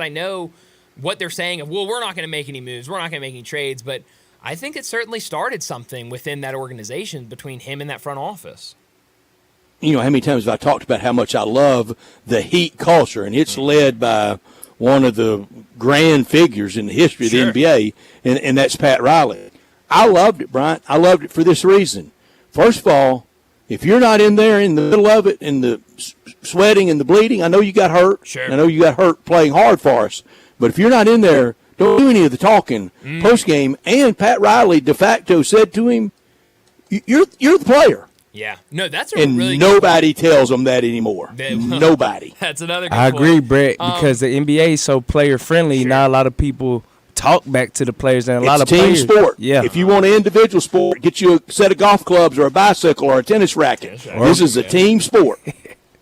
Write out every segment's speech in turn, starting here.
I know what they're saying of, well, we're not going to make any moves, we're not going to make any trades, but I think it certainly started something within that organization between him and that front office. You know, how many times have I talked about how much I love the Heat culture, and it's led by one of the grand figures in the history of the NBA, and that's Pat Riley. I loved it, Bryant. I loved it for this reason. First of all, if you're not in there in the middle of it, in the sweating and the bleeding, I know you got hurt. Sure. I know you got hurt playing hard for us. But if you're not in there, don't do any of the talking post-game. And Pat Riley de facto said to him, you're the player. Yeah. No, that's a and really nobody tells them that anymore. Nobody. That's another good I point. agree, Brett, because the NBA is so player-friendly. Sure. Not a lot of people talk back to the players, and a lot of team players. sport. Yeah. If you want an individual sport, get you a set of golf clubs or a bicycle or a tennis racket. This is a team sport.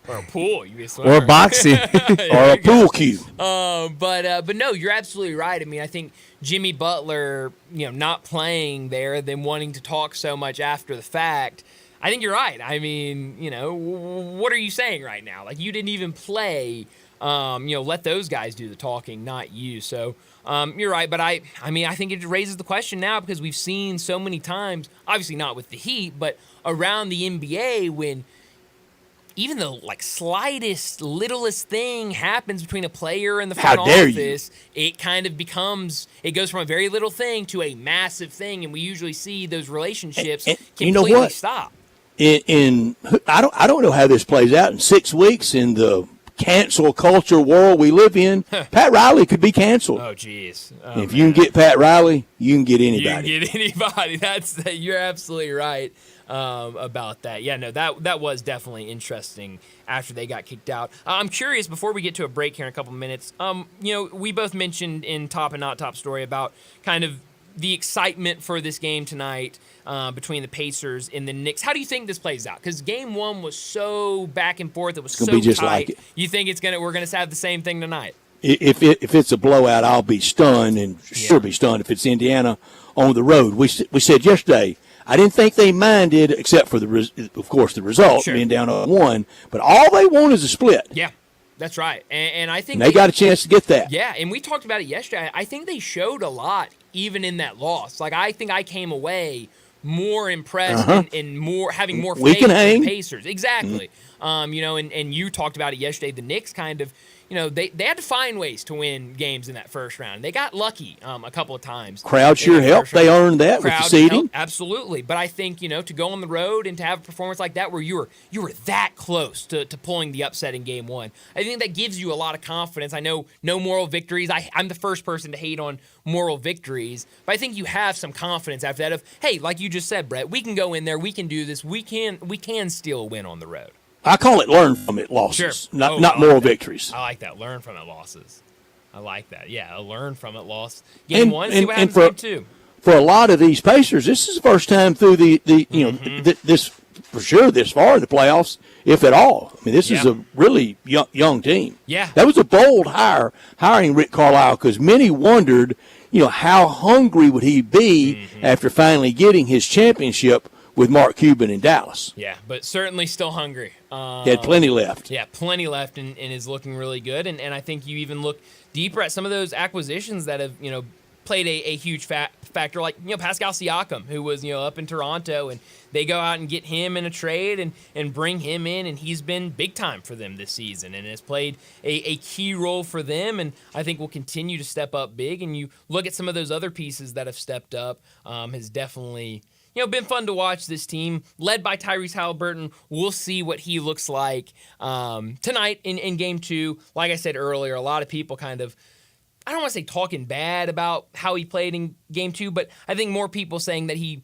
Or a pool, or boxing, or a pool cue. But no, you're absolutely right. I mean, I think Jimmy Butler, not playing there, then wanting to talk so much after the fact. I think you're right. I mean, what are you saying right now? Like, you didn't even play. Let those guys do the talking, not you. So you're right. But I think it raises the question now because we've seen so many times, obviously not with the Heat, but around the NBA when even the slightest, littlest thing happens between a player and the front office, it kind of goes from a very little thing to a massive thing, and we usually see those relationships completely stop. I don't know how this plays out in 6 weeks in the cancel culture world we live in. Pat Riley could be canceled. Oh, jeez. If you can get Pat Riley, you can get anybody. You can get anybody. You're absolutely right about that. Yeah, no, that was definitely interesting after they got kicked out. I'm curious, before we get to a break here in a couple minutes, we both mentioned in Top and Not Top Story about kind of the excitement for this game tonight between the Pacers and the Knicks. How do you think this plays out? Because Game 1 was so back and forth. It was so just tight. like it. You think we're going to have the same thing tonight? If it's a blowout, I'll be stunned, and sure be stunned if it's Indiana on the road. We said yesterday, I didn't think they minded, except for, of course, the result, being down 0-1. But all they want is a split. Yeah. That's right. And I think they got a chance to get that. Yeah, and we talked about it yesterday. I think they showed a lot even in that loss. I think I came away more impressed and more having more faith in the Pacers. Exactly. And you talked about it yesterday. The Knicks kind of, they had to find ways to win games in that first round. They got lucky a couple of times. Crowd sure helped. They earned that with the seeding. Absolutely. But I think, to go on the road and to have a performance like that where you were that close to pulling the upset in Game 1, I think that gives you a lot of confidence. I know no moral victories. I'm the first person to hate on moral victories, but I think you have some confidence after that of, hey, like you just said, Brett, we can go in there, we can do this, we can still win on the road. I call it learn from it losses, not moral victories. I like that. Learn from it losses. I like that. Yeah, a learn from it loss. Game 1, see what happens Game 2. For a lot of these Pacers, this is the first time through this for sure this far in the playoffs, if at all. I mean, this is a really young team. Yeah. That was a bold hiring Rick Carlisle because many wondered, how hungry would he be after finally getting his championship with Mark Cuban in Dallas. Yeah, but certainly still hungry. He had plenty left. Yeah, plenty left and is looking really good. And I think you even look deeper at some of those acquisitions that have, played a huge factor, like, Pascal Siakam, who was, up in Toronto, and they go out and get him in a trade and bring him in, and he's been big time for them this season and has played a key role for them, and I think will continue to step up big. And you look at some of those other pieces that have stepped up, has definitely been fun to watch this team, led by Tyrese Halliburton. We'll see what he looks like tonight in Game 2. Like I said earlier, a lot of people kind of, I don't want to say talking bad about how he played in Game 2, but I think more people saying that he,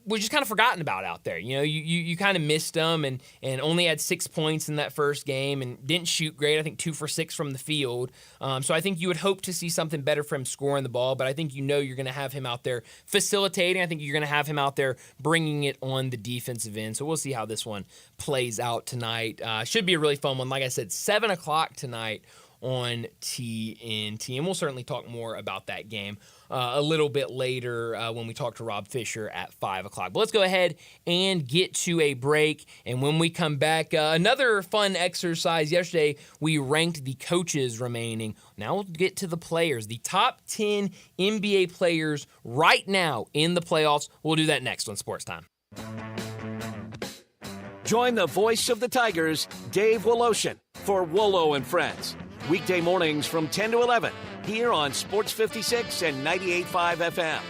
was just kind of forgotten about out there. You kind of missed him and only had 6 points in that first game and didn't shoot great. I think 2 for 6 from the field. So I think you would hope to see something better for him scoring the ball, but I think you're going to have him out there facilitating. I think you're going to have him out there bringing it on the defensive end. So we'll see how this one plays out tonight. Should be a really fun one. Like I said, 7 o'clock tonight on TNT. And we'll certainly talk more about that game a little bit later when we talk to Rob Fisher at 5 o'clock. But let's go ahead and get to a break. And when we come back, another fun exercise. Yesterday, we ranked the coaches remaining. Now we'll get to the players, the top 10 NBA players right now in the playoffs. We'll do that next on Sports Time. Join the voice of the Tigers, Dave Woloshin, for Wolo and Friends. Weekday mornings from 10 to 11 here on Sports 56 and 98.5 FM.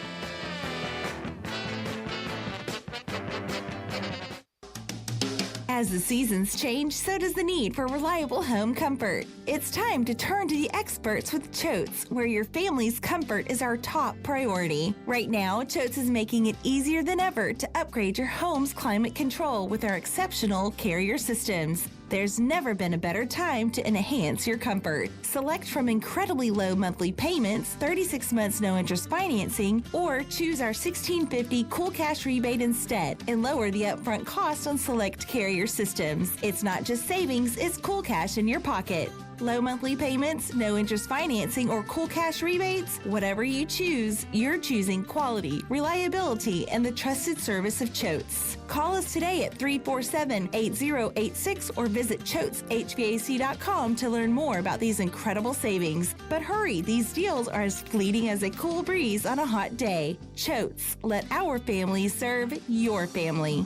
As the seasons change, so does the need for reliable home comfort. It's time to turn to the experts with Choates, where your family's comfort is our top priority. Right now, Choates is making it easier than ever to upgrade your home's climate control with our exceptional Carrier systems. There's never been a better time to enhance your comfort. Select from incredibly low monthly payments, 36 months no interest financing, or choose our $1,650 Cool Cash rebate instead and lower the upfront cost on select Carrier systems. It's not just savings, it's Cool Cash in your pocket. Low monthly payments, no interest financing, or Cool Cash rebates? Whatever you choose, you're choosing quality, reliability, and the trusted service of Choates. Call us today at 347-8086 or visit ChoatesHVAC.com to learn more about these incredible savings. But hurry, these deals are as fleeting as a cool breeze on a hot day. Choates, let our family serve your family.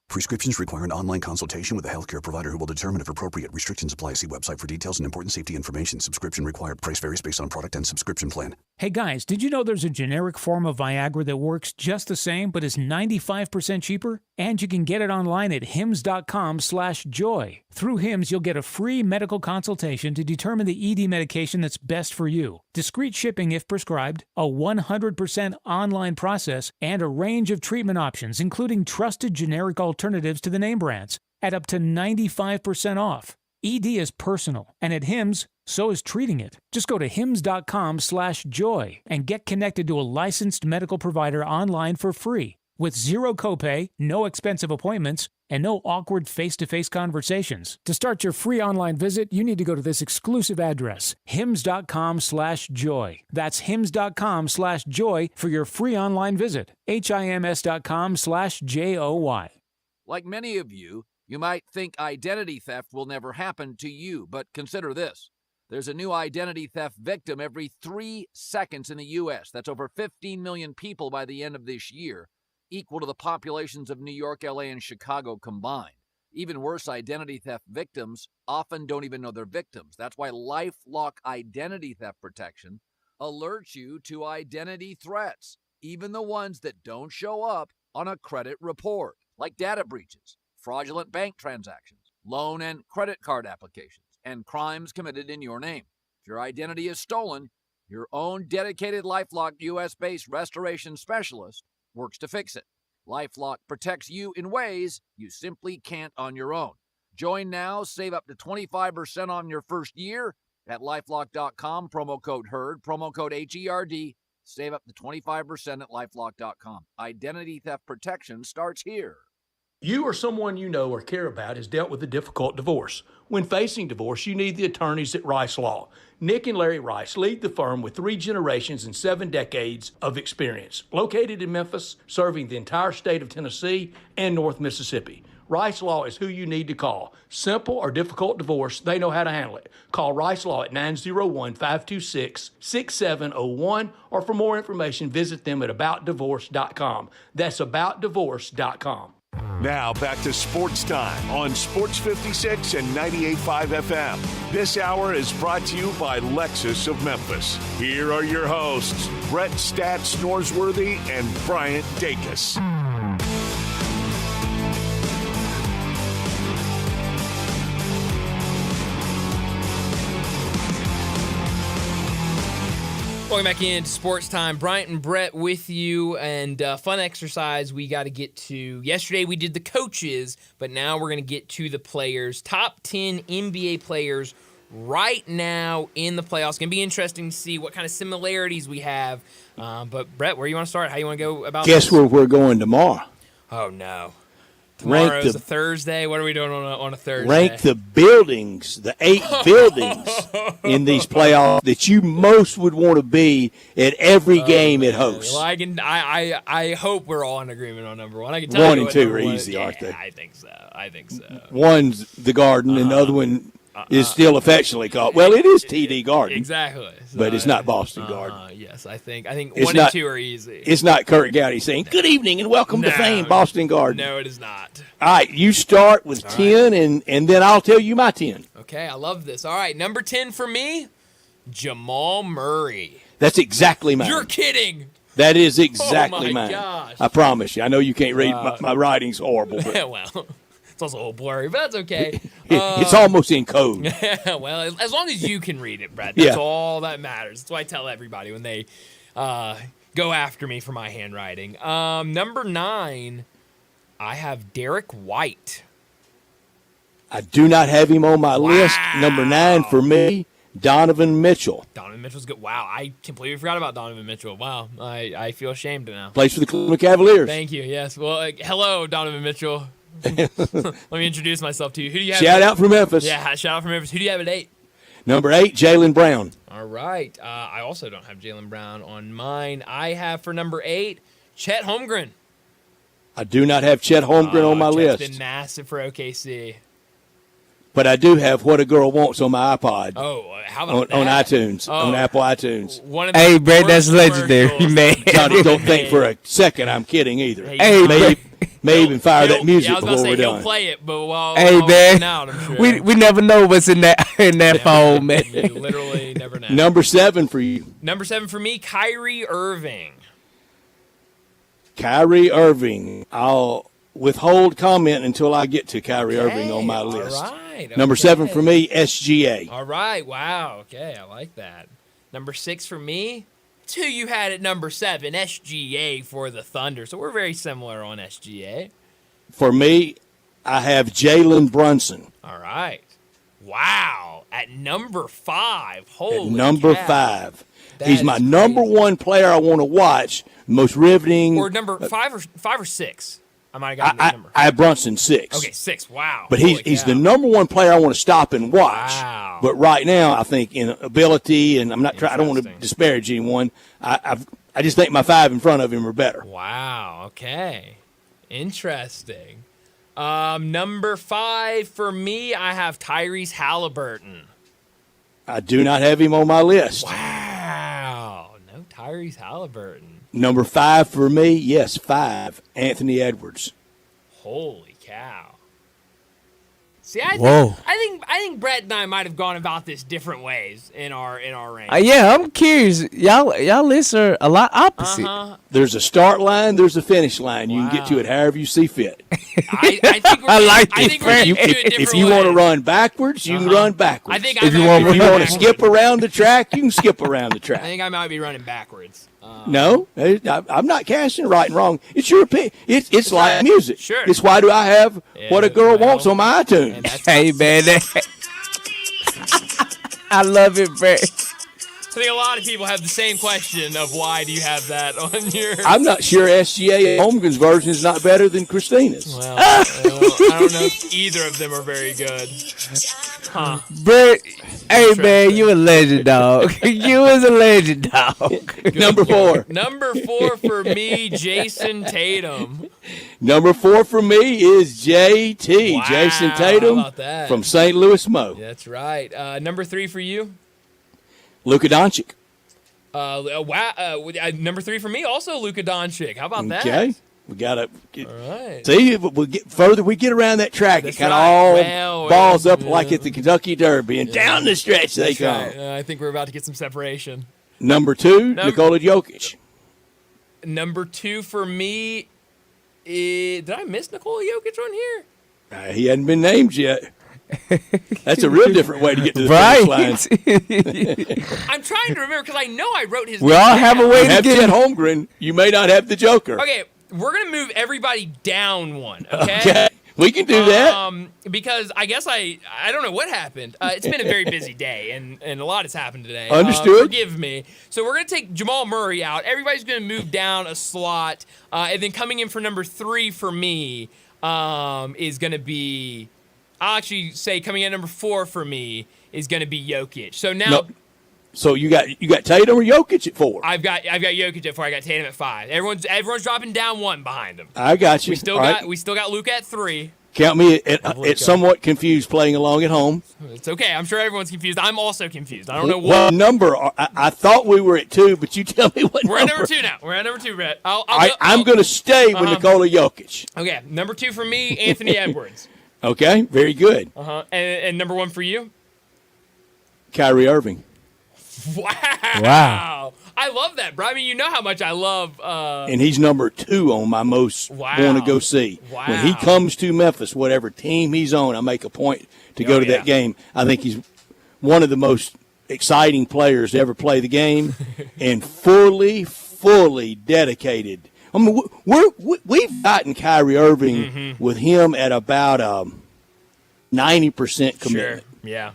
Prescriptions require an online consultation with a healthcare provider who will determine if appropriate. Restrictions apply. See website for details and important safety information. Subscription required. Price varies based on product and subscription plan. Hey guys, did you know there's a generic form of Viagra that works just the same but is 95% cheaper? And you can get it online at hims.com/joy. Through Hims, you'll get a free medical consultation to determine the ED medication that's best for you. Discreet shipping if prescribed, a 100% online process, and a range of treatment options, including trusted generic alternatives to the name brands, at up to 95% off. ED is personal, and at Hims, so is treating it. Just go to hims.com/joy and get connected to a licensed medical provider online for free, with zero copay, no expensive appointments, and no awkward face-to-face conversations. To start your free online visit, you need to go to this exclusive address, hims.com/joy. That's hims.com/joy for your free online visit. hims.com/joy. Like many of you, you might think identity theft will never happen to you, but consider this. There's a new identity theft victim every 3 seconds in the U.S. That's over 15 million people by the end of this year, equal to the populations of New York, L.A., and Chicago combined. Even worse, identity theft victims often don't even know they're victims. That's why LifeLock Identity Theft Protection alerts you to identity threats, even the ones that don't show up on a credit report, like data breaches, fraudulent bank transactions, loan and credit card applications, and crimes committed in your name. If your identity is stolen, your own dedicated LifeLock U.S.-based restoration specialist works to fix it. LifeLock protects you in ways you simply can't on your own. Join now, save up to 25% on your first year at LifeLock.com, promo code HERD, promo code HERD. Save up to 25% at LifeLock.com. Identity theft protection starts here. You or someone you know or care about has dealt with a difficult divorce. When facing divorce, you need the attorneys at Rice Law. Nick and Larry Rice lead the firm with 3 generations and 7 decades of experience. Located in Memphis, serving the entire state of Tennessee and North Mississippi. Rice Law is who you need to call. Simple or difficult divorce, they know how to handle it. Call Rice Law at 901-526-6701, or for more information, visit them at aboutdivorce.com. That's aboutdivorce.com. Now back to Sports Time on Sports 56 and 98.5 FM. This hour is brought to you by Lexus of Memphis. Here are your hosts, Brett Stats Norsworthy and Bryant Dacus. Welcome back into Sports Time. Bryant and Brett with you, and fun exercise we got to get to. Yesterday we did the coaches, but now we're going to get to the players. Top 10 NBA players right now in the playoffs. It's going to be interesting to see what kind of similarities we have. But Brett, where you want to start? How you want to go about Guess this? where we're going tomorrow? Oh, no. Tomorrow's a Thursday. What are we doing on a Thursday? Rank the buildings, the 8 buildings in these playoffs that you most would want to be at every game it hosts. Well, I hope we're all in agreement on number 1. I can tell 1 you and 2 are 1 easy, aren't they? I think so. One's the Garden, and the other one is still affectionately called. Well, it is TD Garden. Exactly. So, but it's not Boston Garden. Yes, I think 1 It's and not- 2 are easy. It's not Kurt Gowdy saying, "Good evening and welcome to fame, Boston Garden." No, it is not. All right, you start with 10, and then I'll tell you my 10. Okay, I love this. All right, number 10 for me, Jamal Murray. That's exactly mine. You're kidding. That is exactly Oh, my mine. gosh. I promise you. I know you can't read. My writing's horrible. But Well, it's also a little blurry, but that's okay. it's almost in code. Well, as long as you can read it, Brett, Yeah. that's all that matters. That's what I tell everybody when they go after me for my handwriting. Number 9, I have Derek White. I do not have him on my list. Number 9 for me, Donovan Mitchell. Donovan Mitchell's good. Wow, I completely forgot about Donovan Mitchell. Wow, I feel ashamed now. Plays for the Cleveland Cavaliers. Thank you. Yes. Well, hello, Donovan Mitchell. Let me introduce myself to you. Who do you have? Shout out from Memphis. Yeah, shout out from Memphis. Who do you have at 8? Number 8, Jaylen Brown. All right. I also don't have Jaylen Brown on mine. I have for number 8, Chet Holmgren. I do not have Chet Holmgren on my Chet's list. been massive for OKC. But I do have What a Girl Wants on my iPod. Oh, how about on that? iTunes, on Apple iTunes. One of the Hey, Brett, that's worst legendary, commercials man. Johnny, don't think for a second I'm kidding either. Hey, May even fire that music I was about before to we're say he'll done. play it, but while Hey, we're man. out, I'm sure. We never know what's in that phone, man. You literally never know. Number 7 for you. Number 7 for me, Kyrie Irving. Kyrie Irving. I'll withhold comment until I get to Kyrie Irving on my list. All right. Number okay. 7 for me, SGA. All right. Wow. Okay. I like that. Number 6 for me. It's who you had at number 7, SGA for the Thunder. So we're very similar on SGA. For me, I have Jalen Brunson. All right. Wow. At number 5. Holy At number cow. 5. That He's my is number crazy. 1 player I want to watch. Most riveting. Or number 5 or 6. I might have gotten I that number. I have Brunson 6. Okay, 6. Wow. But Holy he's cow. the number 1 player I want to stop and watch. Wow. But right now, I think in ability, and I'm not trying. I don't want to Interesting. disparage anyone. I just think my 5 in front of him are better. Wow. Okay. Interesting. Number 5 for me, I have Tyrese Halliburton. I do not have him on my list. Wow. No Tyrese Halliburton. Number 5 for me, yes, 5, Anthony Edwards. Holy cow. See, I Whoa. think Brett and I might have gone about this different ways in our range. Yeah, I'm curious. Y'all lists are a lot opposite. There's a start line, there's a finish line. You can get to Wow. it however you see fit. I think we're I like I it, think we're Frank. gonna do it If different you want to ways. run backwards, you can run backwards. I think If I you might want be me if you running want to backwards. skip around the track, you can skip around the I track. think I might be running backwards. No, I'm not casting right and wrong. It's your opinion. It's like music. Sure. It's why do I have What a Girl well, Wants on my and iTunes? that's Hey, man. I love it, Brett. I think a lot of people have the same question of why do you have that on your. I'm not sure SGA Holmgren's version is not better than Christina's. Well, I don't know if either of them are very good. Huh. Brett, hey, man, you a legend, dog. You was a legend, dog. Number 4. Number 4 for me, Jason Tatum. Number 4 for me is JT, Wow, Jason Tatum how about that? from St. Louis Mo. That's right. Number 3 for you. Luka Doncic. Number 3 for me, also Luka Doncic. How about that? Okay. We got to All right. see. We get further we get around that track, That's it kind of right. all Well, balls up yeah. like at the Kentucky Derby, and down the stretch they That's come. right. I think we're about to get some separation. Number 2, Nikola Jokic. Number 2 for me, did I miss Nikola Jokic on here? He hadn't been named yet. That's a real different way to get to the finish line. Right. I'm trying to remember because I know I wrote his We name all have a down. way You to have get Chet Holmgren. You may not have the Joker. Okay, we're going to move everybody down one, okay? Okay. We can do that. Because I guess I don't know what happened. It's been a very busy day, and a lot has happened today. Understood. Forgive me. So we're going to take Jamal Murray out. Everybody's going to move down a slot. And then coming in for number 3 for me, is going to be, I'll actually say coming in number 4 for me is going to be Jokic. So now. No. So you got Tatum or Jokic at 4? I've got Jokic at 4. I got Tatum at 5. Everyone's dropping down 1 behind him. I got you. We still got Luka at 3. Count me at somewhat confused playing along at home. It's okay. I'm sure everyone's confused. I'm also confused. I don't know what number. I thought we were at 2, but you tell me what We're number. at number 2 now. We're at number 2, Brett. I'm going to stay with Nikola Jokic. Okay, number 2 for me, Anthony Edwards. Okay, very good. And number 1 for you? Kyrie Irving. Wow. I love that, bro. I mean, you know how much I love. And he's number 2 on my most want to go see. Wow. When he comes to Memphis, whatever team he's on, I make a point to go to that game. I think he's one of the most exciting players to ever play the game and fully dedicated. I mean, we've gotten Kyrie Irving with him at about 90% commitment. Sure. Yeah.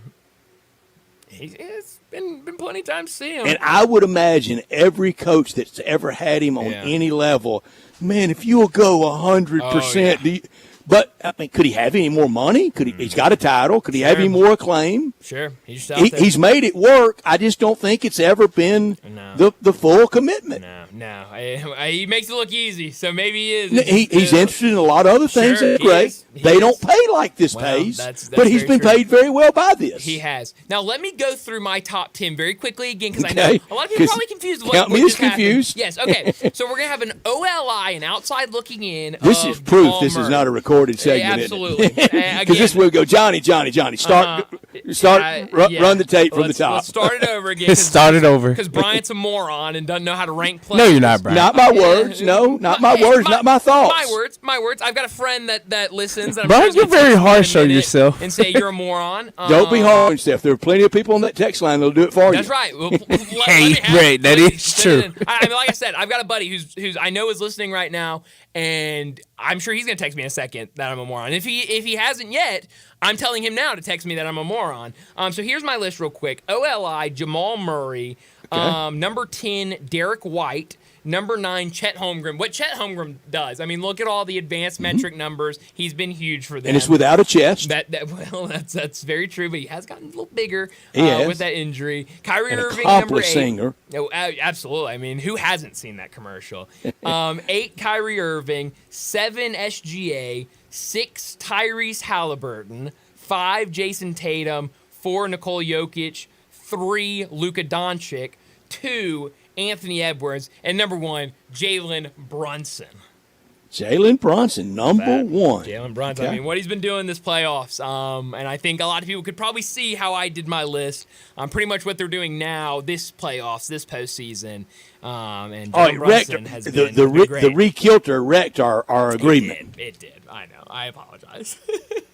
It's been plenty of times to see him. And I would imagine every coach that's ever had him on any level, man, if you'll go 100%, but I mean, could he have any more money? He's got a title. Could he have any more acclaim? Sure. He's made it work. I just don't think it's ever been the full commitment. No. He makes it look easy, so maybe he is. He's interested in a lot of other things. Sure, That's great. They don't pay like this pays, but he's been paid very well by this. He has. Now, let me go through my top 10 very quickly again, because I know a lot of people are probably confused. Count me as confused. Yes, okay. So we're going to have an OLI, an outside looking in. This is proof this is not a recorded segment. Absolutely. Because this will go, Johnny. Start, run the tape from the top. Let's start it over again. Start it over. Because Bryant's a moron and doesn't know how to rank players. No, you're not, Bryant. Not my words. No, not my words. Not my thoughts. My words. I've got a friend that listens. And Bryant, you're very harsh on yourself. And say you're a moron. Don't be hard on yourself. There are plenty of people on that text line that'll do it for you. That's right. That is true. I mean, like I said, I've got a buddy who's I know is listening right now, and I'm sure he's going to text me in a second that I'm a moron. If he hasn't yet, I'm telling him now to text me that I'm a moron. So here's my list real quick. OLI, Jamal Murray. Okay. Number 10, Derek White. Number 9, Chet Holmgren. What Chet Holmgren does, I mean, look at all the advanced metric numbers. He's been huge for them. And it's without a chest. That's very true, but he has gotten a little bigger with with that injury. Kyrie Irving, number 8. Singer. No, absolutely. I mean, who hasn't seen that commercial? 8, Kyrie Irving. 7, SGA. 6, Tyrese Halliburton. 5, Jason Tatum. 4, Nikola Jokic. 3, Luka Doncic. 2, Anthony Edwards, and number 1, Jalen Brunson. Jalen Brunson, number 1. Jalen Brunson. Okay. I mean, what he's been doing this playoffs, and I think a lot of people could probably see how I did my list. Pretty much what they're doing now, this playoffs, this postseason. And Jalen Brunson has been great. The re-kilter wrecked our agreement. It did. I know. I apologize.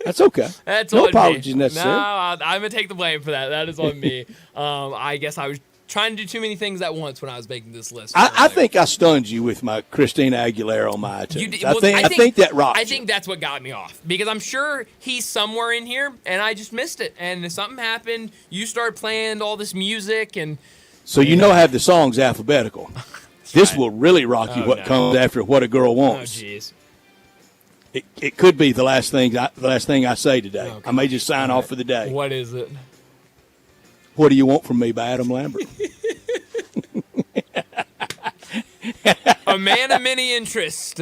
That's okay. That's no on apologies me. necessary. No, I'm going to take the blame for that. That is on me. I guess I was trying to do too many things at once when I was making this list. I think I stunned you with my Christina Aguilera on my iTunes. I think that rocked. I think that's what got me off, because I'm sure he's somewhere in here and I just missed it. And if something happened, you started playing all this music, and so you know I have the songs alphabetical. This will really rock you. Comes after What a Girl Wants. Oh, jeez. It could be the last thing I say today. Okay. I may just sign off for the day. What is it? What Do You Want From Me by Adam Lambert. A man of many interests,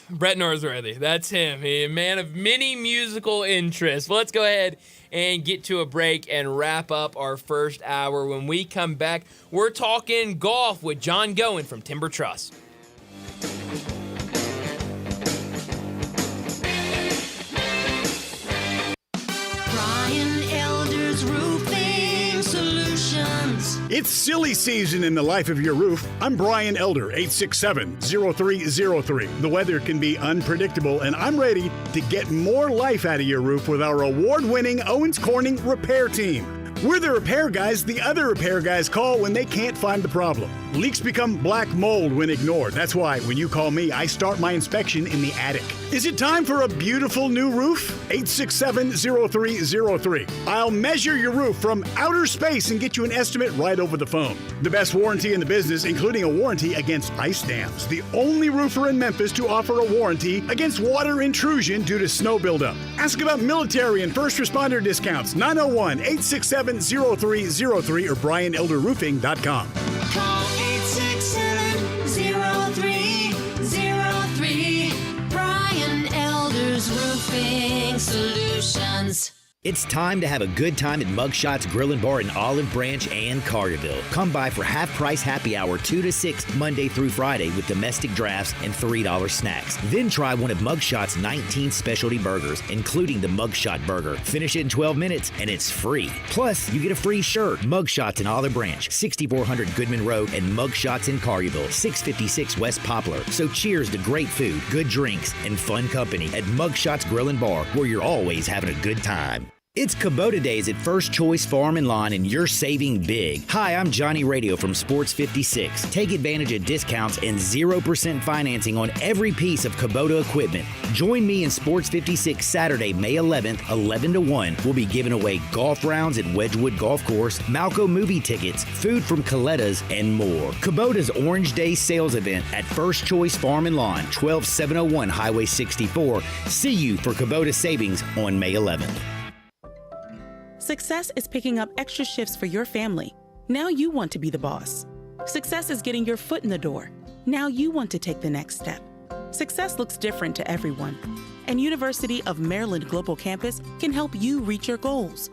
Brett Northworthy. That's him. A man of many musical interests. Well, let's go ahead and get to a break and wrap up our first hour. When we come back, we're talking golf with John Goen from Timber Trust. It's silly season in the life of your roof. I'm Brian Elder, 867-0303. The weather can be unpredictable, and I'm ready to get more life out of your roof with our award-winning Owens Corning Repair Team. We're the repair guys the other repair guys call when they can't find the problem. Leaks become black mold when ignored. That's why when you call me, I start my inspection in the attic. Is it time for a beautiful new roof? 867-0303. I'll measure your roof from outer space and get you an estimate right over the phone. The best warranty in the business, including a warranty against ice dams. The only roofer in Memphis to offer a warranty against water intrusion due to snow buildup. Ask about military and first responder discounts. 901-867-0303 or BrianElderRoofing.com. Call 867-0303. Brian Elder's Roofing Solutions. It's time to have a good time at Mugshots Grill & Bar in Olive Branch and Collierville. Come by for half-price happy hour 2 to 6 Monday through Friday with domestic drafts and $3 snacks. Then try one of Mugshots' 19 specialty burgers, including the Mugshot Burger. Finish it in 12 minutes and it's free. Plus, you get a free shirt. Mugshots in Olive Branch, 6400 Goodman Road, and Mugshots in Collierville, 656 West Poplar. So cheers to great food, good drinks, and fun company at Mugshots Grill & Bar, where you're always having a good time. It's Kubota Days at First Choice Farm and Lawn, and you're saving big. Hi, I'm Johnny Radio from Sports 56. Take advantage of discounts and 0% financing on every piece of Kubota equipment. Join me in Sports 56 Saturday, May 11th, 11 to 1. We'll be giving away golf rounds at Wedgewood Golf Course, Malco movie tickets, food from Coletta's, and more. Kubota's Orange Day sales event at First Choice Farm and Lawn, 12701 Highway 64. See you for Kubota savings on May 11th. Success is picking up extra shifts for your family. Now you want to be the boss. Success is getting your foot in the door. Now you want to take the next step. Success looks different to everyone, and University of Maryland Global Campus can help you reach your goals.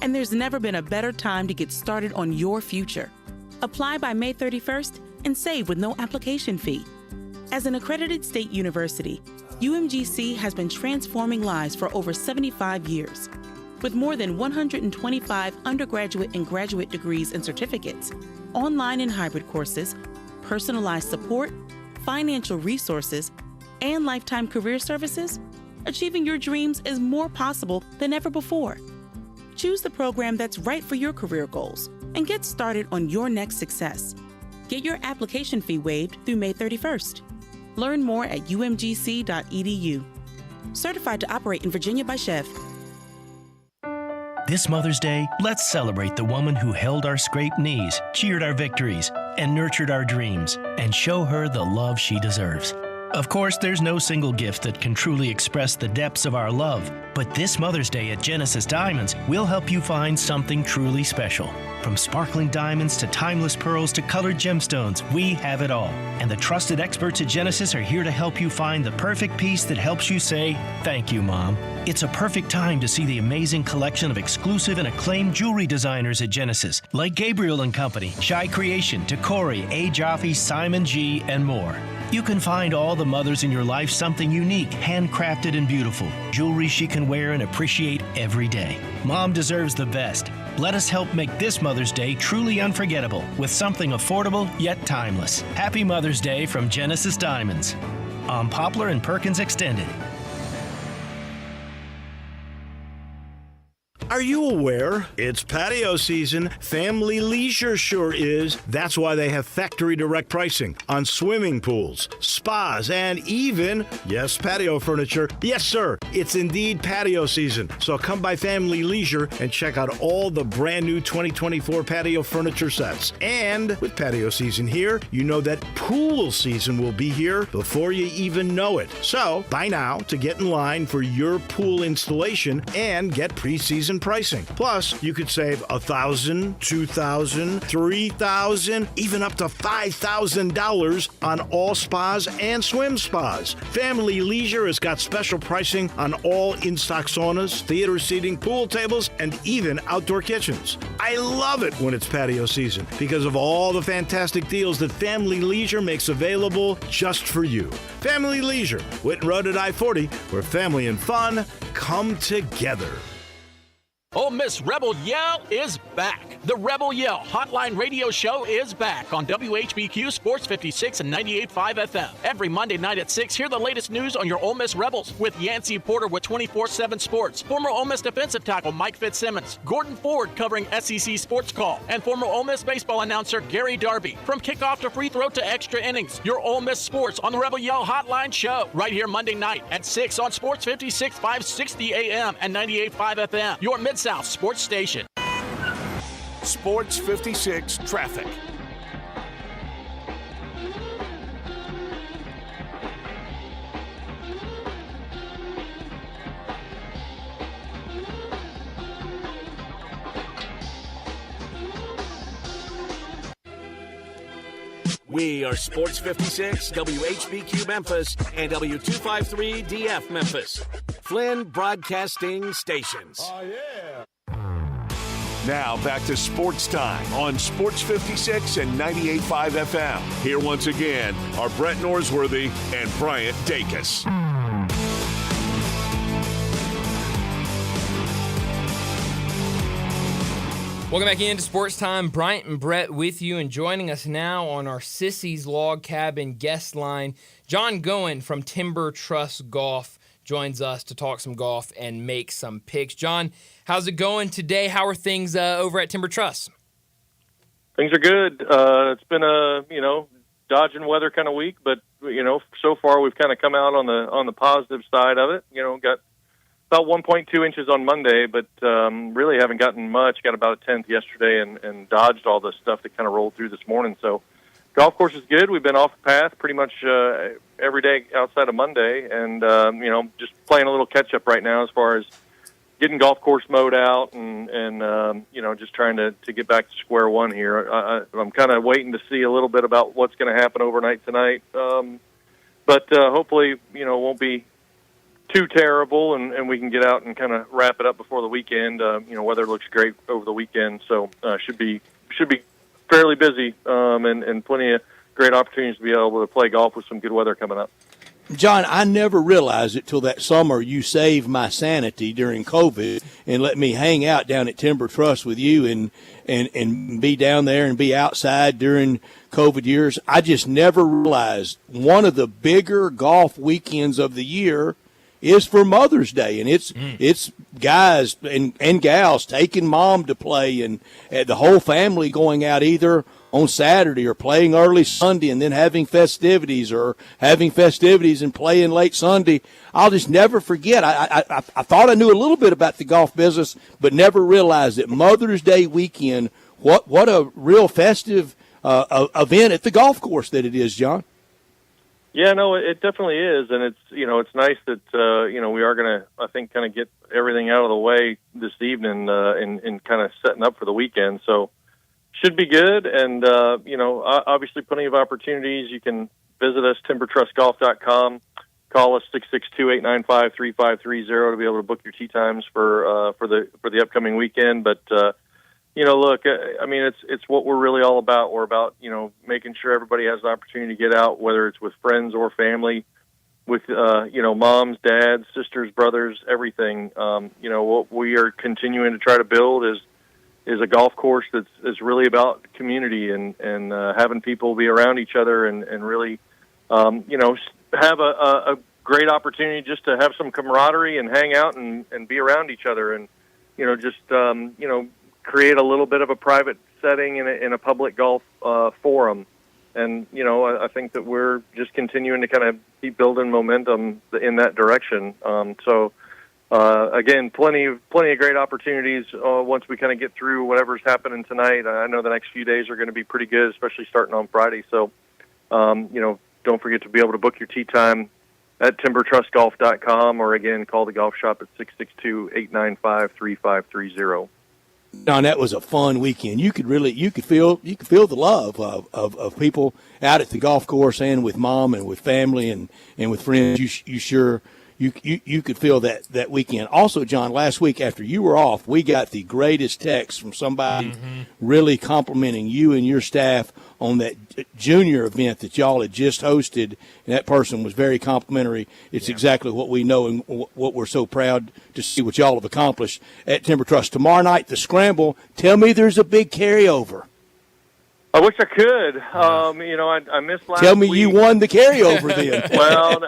And there's never been a better time to get started on your future. Apply by May 31st and save with no application fee. As an accredited state university, UMGC has been transforming lives for over 75 years. With more than 125 undergraduate and graduate degrees and certificates, online and hybrid courses, personalized support, financial resources, and lifetime career services, achieving your dreams is more possible than ever before. Choose the program that's right for your career goals and get started on your next success. Get your application fee waived through May 31st. Learn more at umgc.edu. Certified to operate in Virginia by Chev. This Mother's Day, let's celebrate the woman who held our scraped knees, cheered our victories, and nurtured our dreams, and show her the love she deserves. Of course, there's no single gift that can truly express the depths of our love, but this Mother's Day at Genesis Diamonds, we'll help you find something truly special. From sparkling diamonds to timeless pearls to colored gemstones, we have it all. And the trusted experts at Genesis are here to help you find the perfect piece that helps you say, "Thank you, Mom." It's a perfect time to see the amazing collection of exclusive and acclaimed jewelry designers at Genesis, like Gabriel & Company, Shy Creation, Tacori, A. Jaffe, Simon G., and more. You can find all the mothers in your life something unique, handcrafted and beautiful. Jewelry she can wear and appreciate every day. Mom deserves the best. Let us help make this Mother's Day truly unforgettable with something affordable yet timeless. Happy Mother's Day from Genesis Diamonds. On Poplar and Perkins Extended. Are you aware? It's patio season. Family Leisure sure is. That's why they have factory direct pricing on swimming pools, spas, and even, yes, patio furniture. Yes, sir, it's indeed patio season. So come by Family Leisure and check out all the brand new 2024 patio furniture sets. And with patio season here, you know that pool season will be here before you even know it. So buy now to get in line for your pool installation and get pre-season pricing. Plus, you could save $1,000, $2,000, $3,000, even up to $5,000 on all spas and swim spas. Family Leisure has got special pricing on all in-stock saunas, theater seating, pool tables, and even outdoor kitchens. I love it when it's patio season because of all the fantastic deals that Family Leisure makes available just for you. Family Leisure, Whitten Road at I-40, where family and fun come together. Ole Miss Rebel Yell is back. The Rebel Yell Hotline Radio Show is back on WHBQ Sports 56 and 98.5 FM. Every Monday night at 6, hear the latest news on your Ole Miss Rebels with Yancey Porter with 24/7 Sports, former Ole Miss defensive tackle Mike Fitzsimmons, Gordon Ford covering SEC Sports Call, and former Ole Miss baseball announcer Gary Darby. From kickoff to free throw to extra innings, your Ole Miss sports on the Rebel Yell Hotline Show right here Monday night at 6 on Sports 56, 560 AM and 98.5 FM. Your Mid-South Sports Station. Sports 56 traffic. We are Sports 56, WHBQ Memphis, and W253 DF Memphis. Flynn Broadcasting Stations. Oh, yeah. Now back to Sports Time on Sports 56 and 98.5 FM. Here once again are Brett Norsworthy and Bryant Dacus. Welcome back into Sports Time. Bryant and Brett with you, and joining us now on our Sissy's Log Cabin guest line, John Goen from Timber Trust Golf joins us to talk some golf and make some picks. John, how's it going today? How are things over at Timber Trust? Things are good. It's been a, dodging weather kind of week, but, so far we've kind of come out on the positive side of it. Got about 1.2 inches on Monday, but really haven't gotten much. Got about a tenth yesterday and dodged all the stuff that kind of rolled through this morning. So golf course is good. We've been off the path pretty much every day outside of Monday, and just playing a little catch up right now as far as getting golf course mode out and just trying to get back to square one here. I'm kind of waiting to see a little bit about what's going to happen overnight tonight, but hopefully it won't be too terrible, and we can get out and kind of wrap it up before the weekend. Weather looks great over the weekend, so should be fairly busy, and plenty of great opportunities to be able to play golf with some good weather coming up. John, I never realized it till that summer you saved my sanity during COVID and let me hang out down at Timber Trust with you and be down there and be outside during COVID years. I just never realized one of the bigger golf weekends of the year is for Mother's Day, and it's guys and gals taking mom to play, and the whole family going out either on Saturday or playing early Sunday and then having festivities and playing late Sunday. I'll just never forget. I thought I knew a little bit about the golf business, but never realized that Mother's Day weekend, what a real festive event at the golf course that it is, John. Yeah, no, it definitely is, and it's nice that we are going to, I think, kind of get everything out of the way this evening and kind of setting up for the weekend. So should be good, and obviously plenty of opportunities. You can visit us timbertrustgolf.com, call us 662-895-3530 to be able to book your tee times for the upcoming weekend. But look, it's what we're really all about. We're about, making sure everybody has the opportunity to get out, whether it's with friends or family, with, moms, dads, sisters, brothers, everything. What we are continuing to try to build is a golf course that's really about community and having people be around each other and really, have a great opportunity just to have some camaraderie and hang out and be around each other and, create a little bit of a private setting in a public golf forum. And, I think that we're just continuing to kind of keep building momentum in that direction. Again, plenty of great opportunities once we kind of get through whatever's happening tonight. I know the next few days are going to be pretty good, especially starting on Friday. So, don't forget to be able to book your tee time at timbertrustgolf.com, or again, call the golf shop at 662-895-3530. John, that was a fun weekend. You could feel the love of people out at the golf course and with mom and with family and with friends. You could feel that weekend. Also, John, last week after you were off, we got the greatest text from somebody really complimenting you and your staff on that junior event that y'all had just hosted, and that person was very complimentary. It's exactly what we know and what we're so proud to see what y'all have accomplished at Timber Trust. Tomorrow night, the Scramble. Tell me there's a big carryover. I wish I could. I missed last week. Tell me you won the carryover then. Well,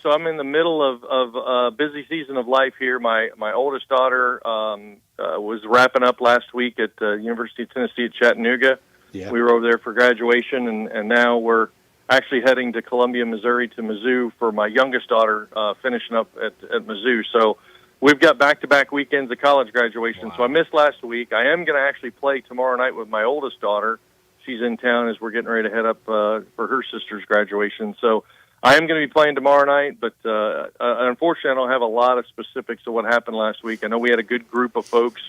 so I'm in the middle of a busy season of life here. My oldest daughter was wrapping up last week at University of Tennessee at Chattanooga. Yeah. We were over there for graduation, and now we're actually heading to Columbia, Missouri to Mizzou for my youngest daughter finishing up at Mizzou. So we've got back-to-back weekends of college graduation. Wow. So I missed last week. I am going to actually play tomorrow night with my oldest daughter. She's in town as we're getting ready to head up for her sister's graduation. So I am going to be playing tomorrow night, but unfortunately I don't have a lot of specifics of what happened last week. I know we had a good group of folks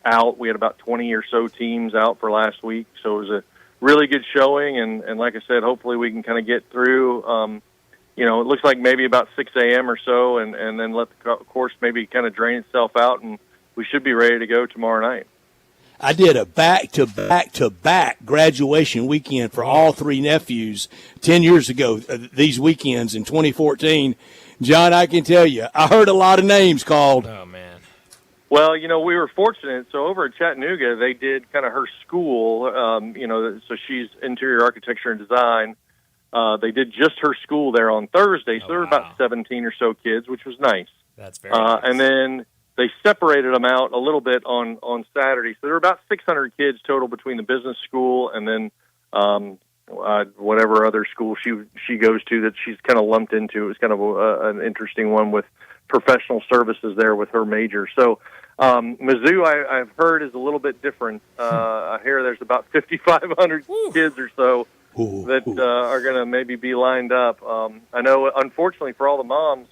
out. We had about 20 or so teams out for last week, so it was a really good showing. And like I said, hopefully we can kind of get through. It looks like maybe about 6 a.m. or so, and then let the course maybe kind of drain itself out, and we should be ready to go tomorrow night. I did a back-to-back graduation weekend for all three nephews 10 years ago, these weekends in 2014. John, I can tell you, I heard a lot of names called. Oh, man. Well, we were fortunate. So over at Chattanooga, they did kind of her school, so she's interior architecture and design. They did just her school there on Thursday, so there were about 17 or so kids, which was nice. That's very nice. And then they separated them out a little bit on Saturday. So there were about 600 kids total between the business school and then whatever other school she goes to that she's kind of lumped into. It was kind of an interesting one with professional services there with her major. So Mizzou, I've heard, is a little bit different. I hear there's about 5,500 kids or so that are going to maybe be lined up. I know, unfortunately, for all the moms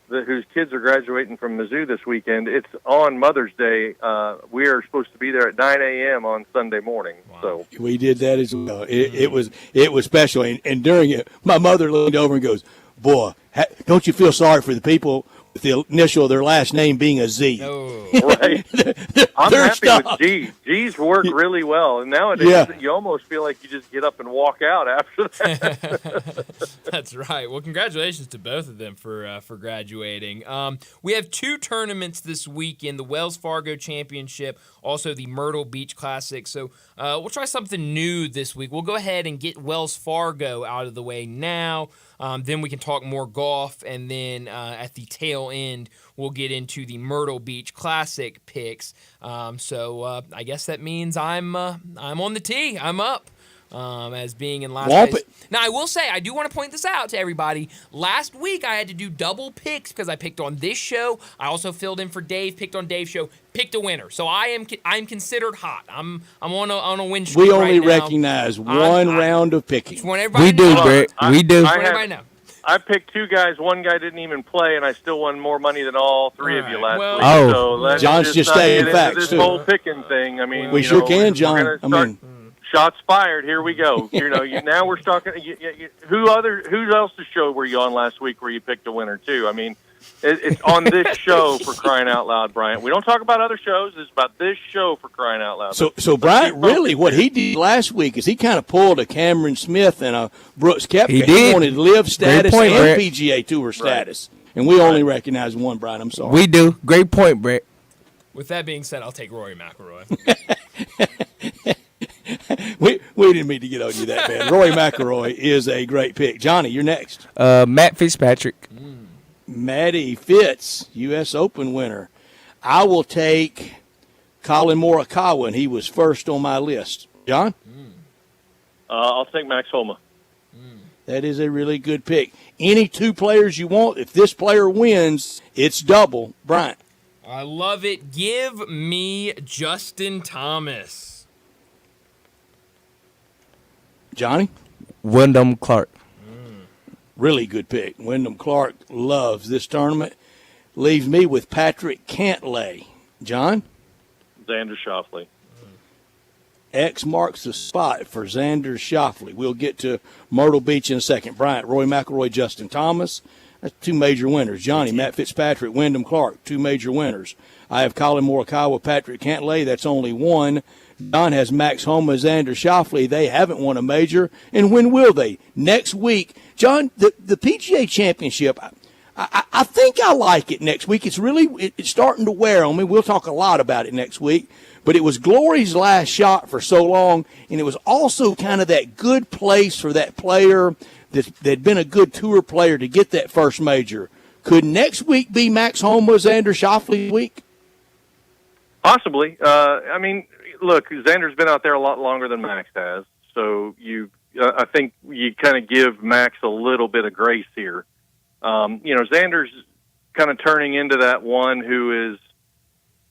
whose kids are graduating from Mizzou this weekend, it's on Mother's Day. We are supposed to be there at 9 a.m. on Sunday morning. Wow. So we did that as well. It was special, and during it, my mother leaned over and goes, "Boy, don't you feel sorry for the people with the initial of their last name being a Z?" Oh. Right. I'm happy with G. G's work really well, and nowadays you almost feel like you just get up and walk out after that. That's right. Well, congratulations to both of them for graduating. We have two tournaments this weekend: the Wells Fargo Championship, also the Myrtle Beach Classic. So we'll try something new this week. We'll go ahead and get Wells Fargo out of the way now. Then we can talk more golf, and then at the tail end, we'll get into the Myrtle Beach Classic picks. So I guess that means I'm on the tee. I'm up as being in last place. Now, I will say, I do want to point this out to everybody. Last week, I had to do double picks because I picked on this show. I also filled in for Dave, picked on Dave's show, picked a winner. So I'm considered hot. I'm on a win streak. We only right now. recognize one round of picking. We do, Brett. We do. I picked two guys. One guy didn't even play, and I still won more money than all three of you last week. Oh, so let's John's just stating facts, this too. whole picking thing. I mean, We sure can, John. I mean, shots fired. Here we go. Now we're talking. Who else's show were you on last week where you picked a winner too? I mean, it's on this show, for crying out loud, Bryant. We don't talk about other shows. It's about this show, for crying out loud. So Bryant, really, what he did last week is he kind of pulled a Cameron Smith and a Brooks Koepka. He did. He wanted live status point, and Brett. PGA Tour status. And we only recognize one, Brian. I'm sorry. We do. Great point, Brett. With that being said, I'll take Rory McIlroy. We didn't mean to get on you that bad. Rory McIlroy is a great pick. Johnny, you're next. Matt Fitzpatrick. Matty Fitz, U.S. Open winner. I will take Colin Morikawa, and he was first on my list. John? I'll take Max Homa. That is a really good pick. Any two players you want, if this player wins, it's double. Bryant? I love it. Give me Justin Thomas. Johnny? Wyndham Clark. Really good pick. Wyndham Clark loves this tournament. Leaves me with Patrick Cantlay. John? Xander Schauffele. X marks the spot for Xander Schauffele. We'll get to Myrtle Beach in a second. Bryant, Roy McIlroy, Justin Thomas. That's 2 major winners. Johnny, Matt Fitzpatrick, Wyndham Clark, 2 major winners. I have Colin Morikawa, Patrick Cantlay. That's only 1. Don has Max Homa, Xander Schauffele. They haven't won a major. And when will they? Next week. John, the PGA Championship, I think I like it next week. It's starting to wear on me. We'll talk a lot about it next week. But it was Glory's last shot for so long, and it was also kind of that good place for that player that'd been a good tour player to get that first major. Could next week be Max Homa, Xander Schauffele week? Possibly. I mean, look, Xander's been out there a lot longer than Max has, so I think you kind of give Max a little bit of grace here. Xander's kind of turning into that one who is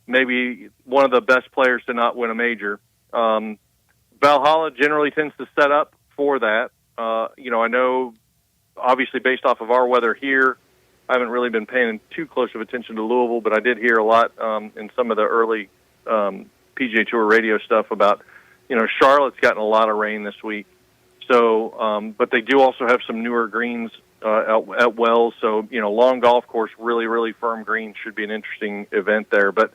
maybe one of the best players to not win a major. Valhalla generally tends to set up for that. I know, obviously, based off of our weather here, I haven't really been paying too close of attention to Louisville, but I did hear a lot in some of the early PGA Tour radio stuff about, Charlotte's gotten a lot of rain this week. So, but they do also have some newer greens at Wells. So, long golf course, really, really firm greens should be an interesting event there. But,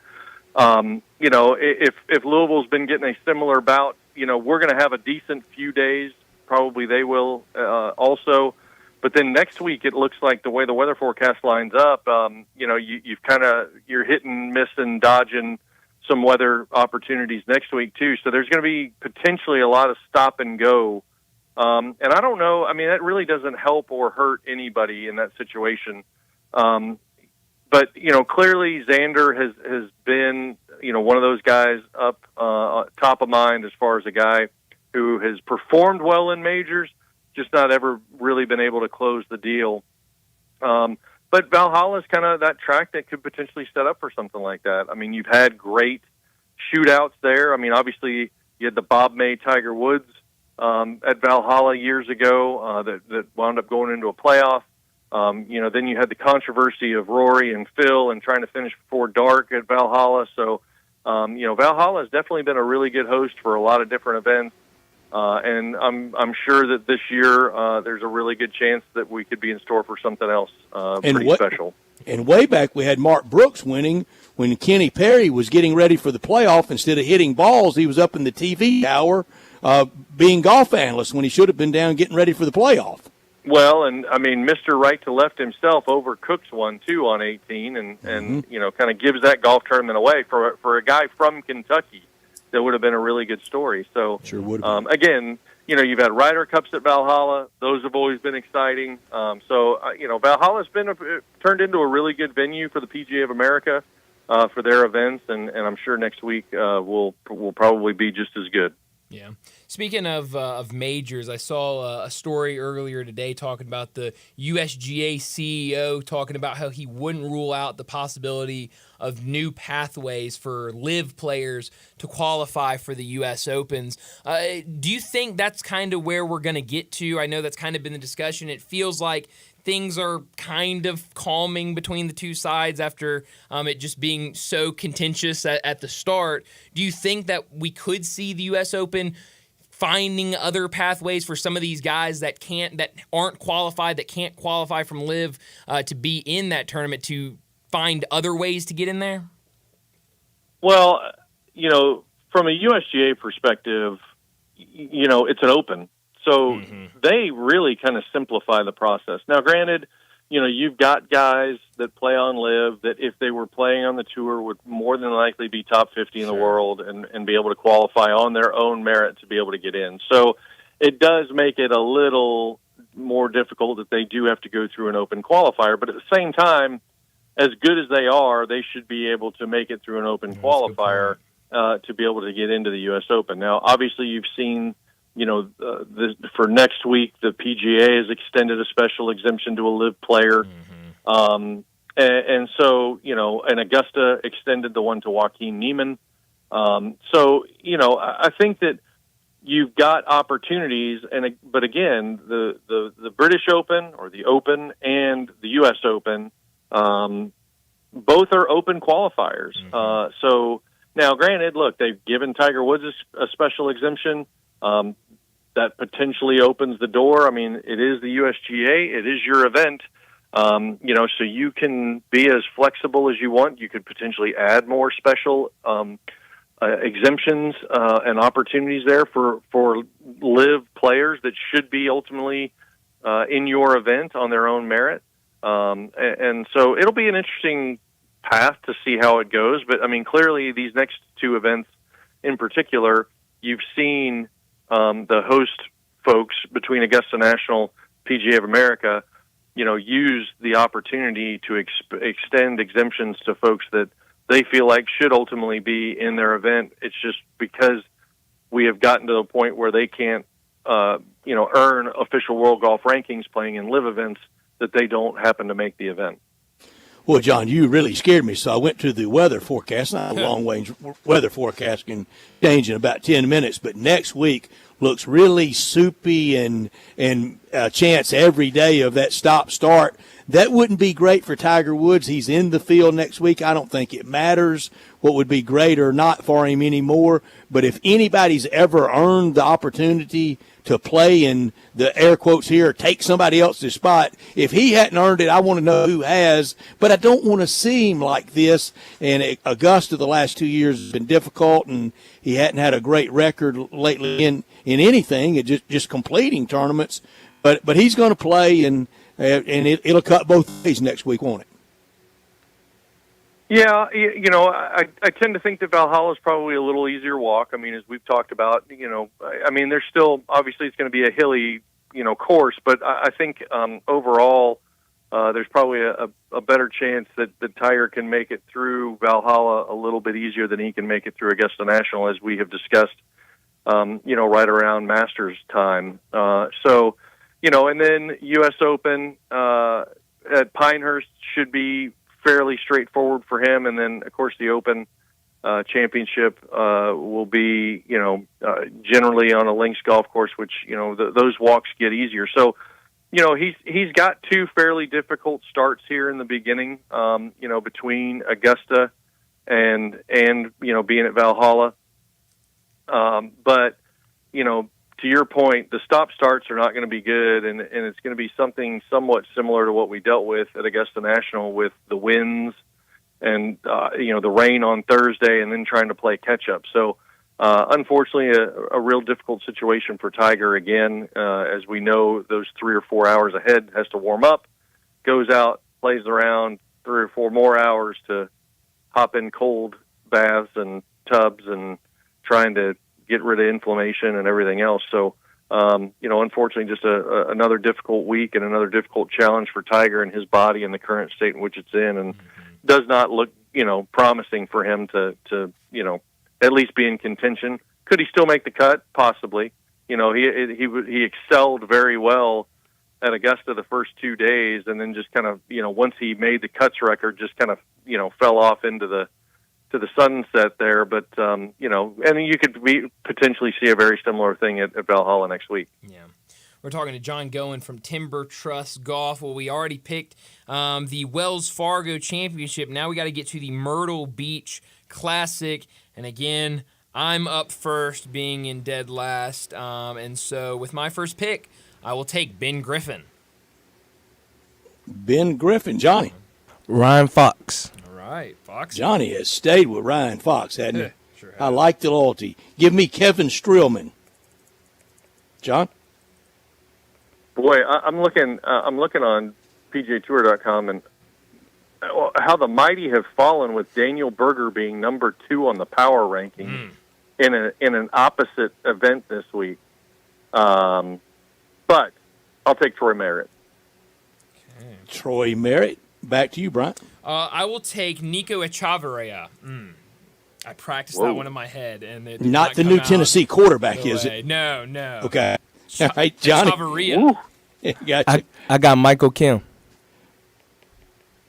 if Louisville's been getting a similar bout, we're going to have a decent few days. Probably they will also. But then next week, it looks like the way the weather forecast lines up, you're hitting, missing, dodging some weather opportunities next week too. So there's going to be potentially a lot of stop and go. And I don't know. I mean, that really doesn't help or hurt anybody in that situation. But clearly Xander has been, one of those guys up top of mind as far as a guy who has performed well in majors, just not ever really been able to close the deal. But Valhalla is kind of that track that could potentially set up for something like that. I mean, you've had great shootouts there. I mean, obviously you had the Bob May Tiger Woods at Valhalla years ago that wound up going into a playoff. Then you had the controversy of Rory and Phil and trying to finish before dark at Valhalla. So, Valhalla has definitely been a really good host for a lot of different events. And I'm sure that this year there's a really good chance that we could be in store for something else pretty special. And way back we had Mark Brooks winning when Kenny Perry was getting ready for the playoff. Instead of hitting balls, he was up in the TV tower being golf analyst when he should have been down getting ready for the playoff. Well, and I mean, Mr. Right to Left himself overcooks one too on 18, and kind of gives that golf tournament away for a guy from Kentucky. That would have been a really good story. So, sure would have. Again, you've had Ryder Cups at Valhalla; those have always been exciting. Valhalla's been turned into a really good venue for the PGA of America for their events, and I'm sure next week will probably be just as good. Yeah. Speaking of majors, I saw a story earlier today talking about the USGA CEO talking about how he wouldn't rule out the possibility of new pathways for LIV players to qualify for the U.S. Opens. Do you think that's kind of where we're going to get to? I know that's kind of been the discussion. It feels like things are kind of calming between the two sides after it just being so contentious at the start. Do you think that we could see the U.S. Open finding other pathways for some of these guys that aren't qualified, that can't qualify from LIV to be in that tournament, to find other ways to get in there? Well, from a USGA perspective, it's an open. So they really kind of simplify the process. Now, granted, you've got guys that play on LIV that if they were playing on the tour would more than likely be top 50 in the world and be able to qualify on their own merit to be able to get in. So it does make it a little more difficult that they do have to go through an open qualifier. But at the same time, as good as they are, they should be able to make it through an open qualifier to be able to get into the U.S. Open. Now, obviously, you've seen for next week, the PGA has extended a special exemption to a LIV player. And so, and Augusta extended the one to Joaquin Niemann. I think that you've got opportunities, but again, the British Open or the Open and the U.S. Open, both are open qualifiers. So now, granted, look, they've given Tiger Woods a special exemption. That potentially opens the door. I mean, it is the USGA. It is your event. So you can be as flexible as you want. You could potentially add more special exemptions and opportunities there for live players that should be ultimately in your event on their own merit. And so it'll be an interesting path to see how it goes. But, I mean, clearly these next two events in particular, you've seen the host folks between Augusta National, PGA of America, use the opportunity to extend exemptions to folks that they feel like should ultimately be in their event. It's just because we have gotten to the point where they can't, earn official world golf rankings playing in live events that they don't happen to make the event. Well, John, you really scared me, so I went to the weather forecast. Not a long-range weather forecast can change in about 10 minutes, but next week looks really soupy and a chance every day of that stop-start. That wouldn't be great for Tiger Woods. He's in the field next week. I don't think it matters what would be great or not for him anymore. But if anybody's ever earned the opportunity to play in the air quotes here, take somebody else's spot, if he hadn't earned it, I want to know who has. But I don't want to see him like this. And Augusta the last 2 years has been difficult, and he hadn't had a great record lately in anything, just completing tournaments. But he's going to play, and it'll cut both ways next week, won't it? Yeah, I tend to think that Valhalla is probably a little easier walk. I mean, as we've talked about, there's still, obviously it's going to be a hilly, course, but I think overall there's probably a better chance that Tiger can make it through Valhalla a little bit easier than he can make it through Augusta National, as we have discussed, right around Masters time. And then U.S. Open at Pinehurst should be fairly straightforward for him. And then, of course, the Open Championship will be, generally on a links golf course, which, those walks get easier. So, he's got two fairly difficult starts here in the beginning, between Augusta and being at Valhalla. But, to your point, the stop-starts are not going to be good, and it's going to be something somewhat similar to what we dealt with at Augusta National with the winds and, the rain on Thursday and then trying to play catch-up. So, unfortunately, a real difficult situation for Tiger again. As we know, those 3 or 4 hours ahead has to warm up, goes out, plays around 3 or 4 more hours to hop in cold baths and tubs and trying to get rid of inflammation and everything else. So, unfortunately, just another difficult week and another difficult challenge for Tiger and his body in the current state in which it's in, and does not look, promising for him to at least be in contention. Could he still make the cut? Possibly. He excelled very well at Augusta the first 2 days, and then just kind of, once he made the cuts record, just kind of, fell off into the sunset there, but and you could potentially see a very similar thing at Valhalla next week. Yeah, we're talking to John Goen from Timber Trust Golf. Well, we already picked the Wells Fargo Championship. Now we got to get to the Myrtle Beach Classic, and again, I'm up first, being in dead last, and so with my first pick, I will take Ben Griffin. Ben Griffin, Johnny. Ryan Fox. Right, Fox. Johnny has stayed with Ryan Fox, hadn't he? Sure I like the loyalty. Give me Kevin Streelman. John? Boy, I'm looking on PGAtour.com and how the mighty have fallen with Daniel Berger being number 2 on the power ranking in an opposite event this week. But I'll take Troy Merritt. Okay. Troy Merritt. Back to you, Brian. I will take Nico Echeverria. I practiced that one in my head, and it did not the new Tennessee quarterback, is it? No. Okay. All right, Johnny. Echeverria. Gotcha. I got Michael Kim.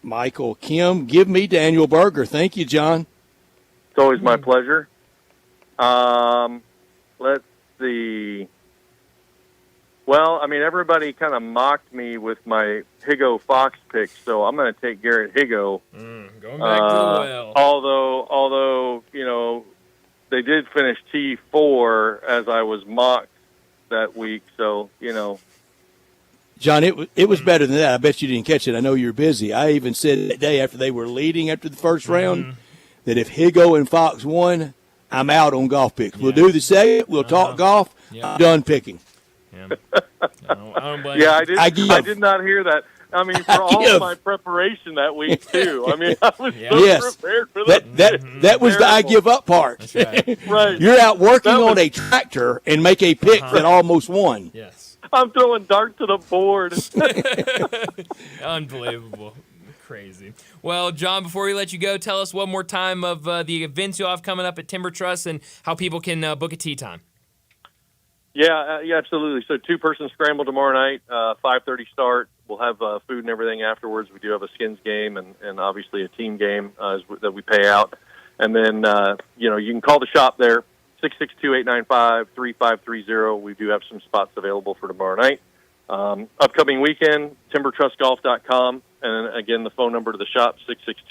Michael Kim. Give me Daniel Berger. Thank you, John. It's always my pleasure. Let's see. Well, I mean, everybody kind of mocked me with my Higo Fox pick, so I'm going to take Garrett Higo. Going back to the well. Although they did finish T4 as I was mocked that week, so John, it was better than that. I bet you didn't catch it. I know you're busy. I even said that day after they were leading after the first round that if Higo and Fox won, I'm out on golf picks. We'll do the second. We'll talk golf. I'm done picking. Yeah, I don't blame Yeah, you. I did not hear that. I mean, for all of my preparation that week too. I mean, I was so prepared for that. That was the I give up part. That's right. Right. You're out working on a tractor and make a pick that almost won. Yes. I'm throwing darts to the board. Unbelievable. Crazy. Well, John, before we let you go, tell us one more time of the events you'll have coming up at Timber Trust and how people can book a tee time. Yeah, absolutely. So 2-person scramble tomorrow night, 5:30 start. We'll have food and everything afterwards. We do have a skins game and obviously a team game that we pay out. And then, you can call the shop there, 662-895-3530. We do have some spots available for tomorrow night. Upcoming weekend, timbertrustgolf.com. And again, the phone number to the shop,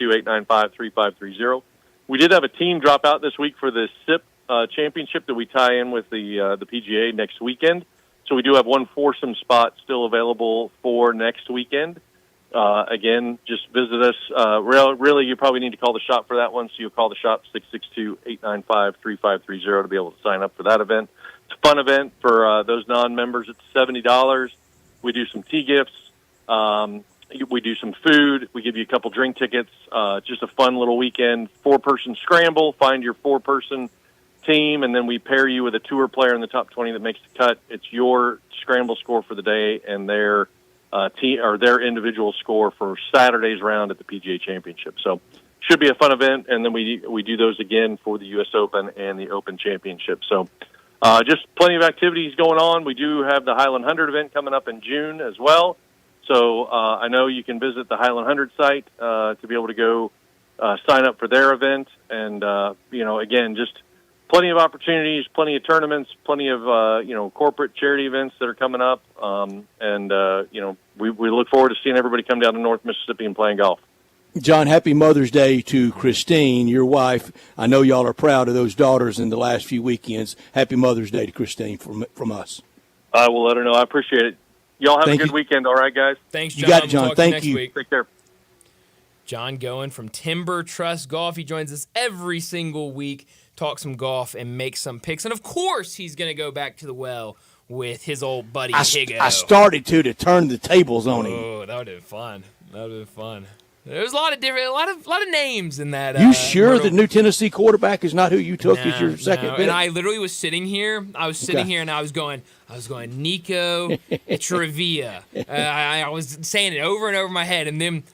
662-895-3530. We did have a team drop out this week for the SIP championship that we tie in with the PGA next weekend. So we do have one foursome spot still available for next weekend. Again, just visit us. Really, you probably need to call the shop for that one. So you'll call the shop, 662-895-3530 to be able to sign up for that event. It's a fun event for those non-members. It's $70. We do some tee gifts. We do some food. We give you a couple drink tickets. Just a fun little weekend. 4-person scramble. Find your 4-person team, and then we pair you with a tour player in the top 20 that makes the cut. It's your scramble score for the day and their team or their individual score for Saturday's round at the PGA Championship. So should be a fun event, and then we do those again for the U.S. Open and the Open Championship. So just plenty of activities going on. We do have the Highland 100 event coming up in June as well. So I know you can visit the Highland 100 site to be able to go sign up for their event. And, again, just plenty of opportunities, plenty of tournaments, plenty of, corporate charity events that are coming up. We look forward to seeing everybody come down to North Mississippi and playing golf. John, happy Mother's Day to Christine, your wife. I know y'all are proud of those daughters in the last few weekends. Happy Mother's Day to Christine from us. I will let her know. I appreciate it. Y'all have a good weekend, all right, guys? Thanks, John. You got it, John. We'll Thank you. Week. Take care. John Goen from Timber Trust Golf. He joins us every single week, talk some golf, and make some picks. And, of course, he's going to go back to the well with his old buddy Higo. I started to turn the tables on him. Oh, that would have been fun. There's a lot of names in that. You sure the new Tennessee quarterback is not who you took as your second pick? And I literally was sitting here. I was sitting here, and I was going Nico Trevia. I was saying it over and over in my head, and then